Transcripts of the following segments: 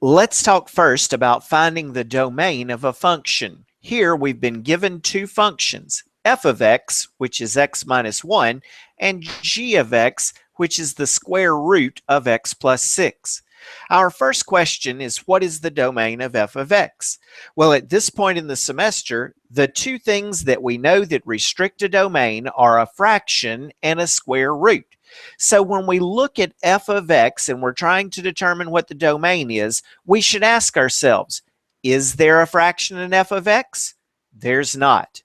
Let's talk first about finding the domain of a function. Here we've been given two functions, f of x, which is x minus 1, and g of x, which is the square root of x plus 6. Our first question is, what is the domain of f of x? Well, at this point in the semester, the two things that we know that restrict a domain are a fraction and a square root. So when we look at f of x and we're trying to determine what the domain is, we should ask ourselves, is there a fraction in f of x? There's not.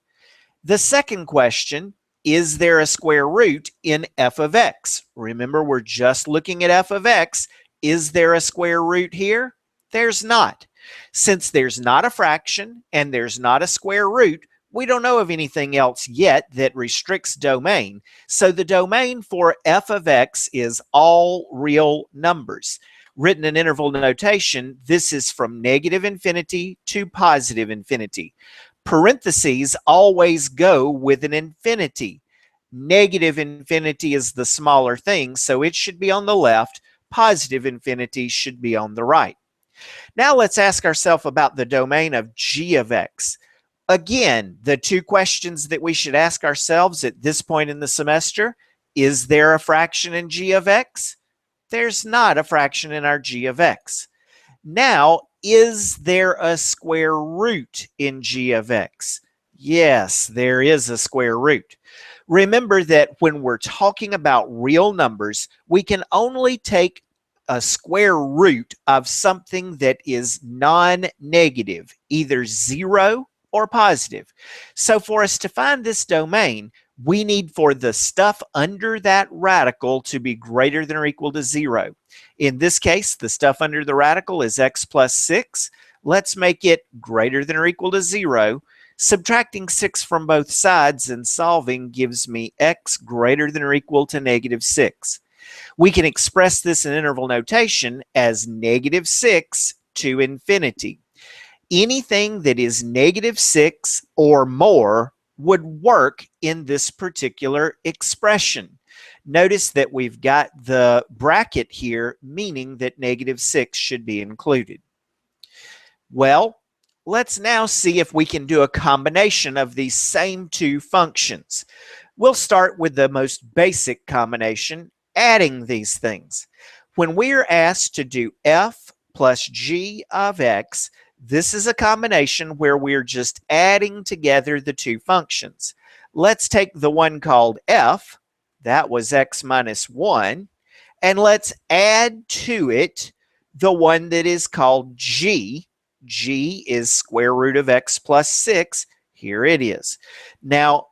The second question, is there a square root in f of x? Remember, we're just looking at f of x. Is there a square root here? There's not. Since there's not a fraction and there's not a square root, we don't know of anything else yet that restricts domain. So the domain for f of x is all real numbers. Written in interval notation, this is from negative infinity to positive infinity. Parentheses always go with an infinity. Negative infinity is the smaller thing, so it should be on the left. Positive infinity should be on the right. Now let's ask ourselves about the domain of g of x. Again, the two questions that we should ask ourselves at this point in the semester, is there a fraction in g of x? There's not a fraction in our g of x. Now, is there a square root in g of x? Yes, there is a square root. Remember that when we're talking about real numbers, we can only take a square root of something that is non-negative, either 0 or positive. So for us to find this domain, we need for the stuff under that radical to be greater than or equal to 0. In this case, the stuff under the radical is x plus 6. Let's make it greater than or equal to 0. Subtracting 6 from both sides and solving gives me x greater than or equal to negative 6. We can express this in interval notation as negative 6 to infinity. Anything that is negative 6 or more would work in this particular expression. Notice that we've got the bracket here, meaning that negative 6 should be included. Well, let's now see if we can do a combination of these same two functions. We'll start with the most basic combination, adding these things. When we are asked to do f plus g of x, this is a combination where we're just adding together the two functions. Let's take the one called f, that was x minus 1, and let's add to it the one that is called g. G is square root of x plus 6. Here it is. Now,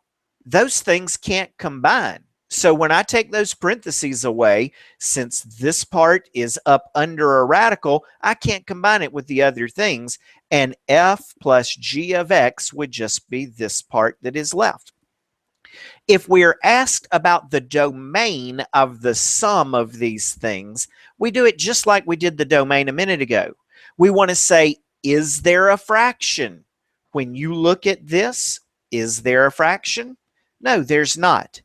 those things can't combine. So when I take those parentheses away, since this part is up under a radical, I can't combine it with the other things, and f plus g of x would just be this part that is left. If we're asked about the domain of the sum of these things, we do it just like we did the domain a minute ago. We want to say, is there a fraction? When you look at this, is there a fraction? No, there's not.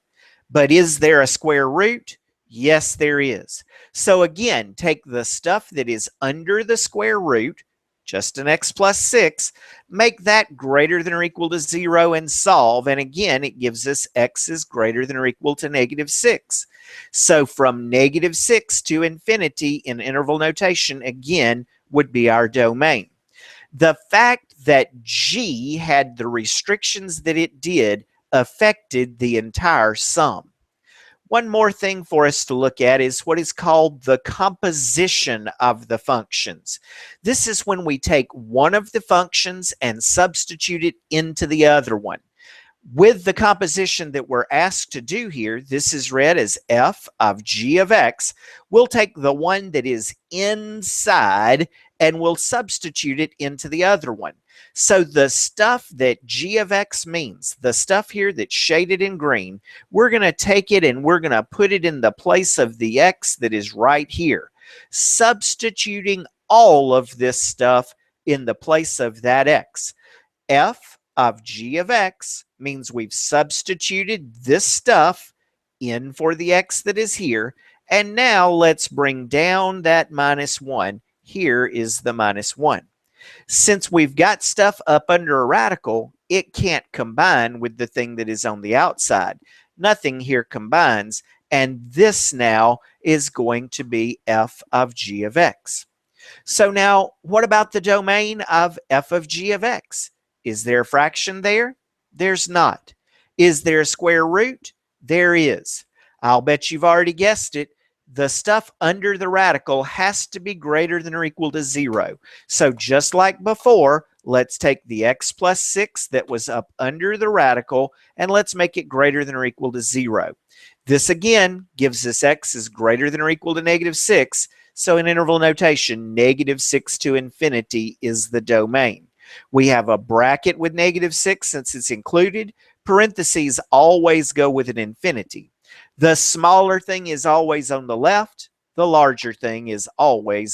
But is there a square root? Yes, there is. So again, take the stuff that is under the square root, just an x plus 6, make that greater than or equal to 0 and solve. And again, it gives us x is greater than or equal to negative 6. So from negative 6 to infinity in interval notation, again, would be our domain. The fact that g had the restrictions that it did affected the entire sum. One more thing for us to look at is what is called the composition of the functions. This is when we take one of the functions and substitute it into the other one. With the composition that we're asked to do here, this is read as f of g of x. We'll take the one that is inside and we'll substitute it into the other one. So the stuff that g of x means, the stuff here that's shaded in green, we're going to take it and we're going to put it in the place of the x that is right here, substituting all of this stuff in the place of that x. F of g of x means we've substituted this stuff in for the x that is here. And now let's bring down that minus 1. Here is the minus 1. Since we've got stuff up under a radical, it can't combine with the thing that is on the outside. Nothing here combines, and this now is going to be f of g of x. So now, what about the domain of f of g of x? Is there a fraction there? There's not. Is there a square root? There is. I'll bet you've already guessed it. The stuff under the radical has to be greater than or equal to 0. So just like before, let's take the x plus 6 that was up under the radical and let's make it greater than or equal to 0. This again gives us x is greater than or equal to negative 6. So in interval notation, negative 6 to infinity is the domain. We have a bracket with negative 6 since it's included. Parentheses always go with an infinity. The smaller thing is always on the left. The larger thing is always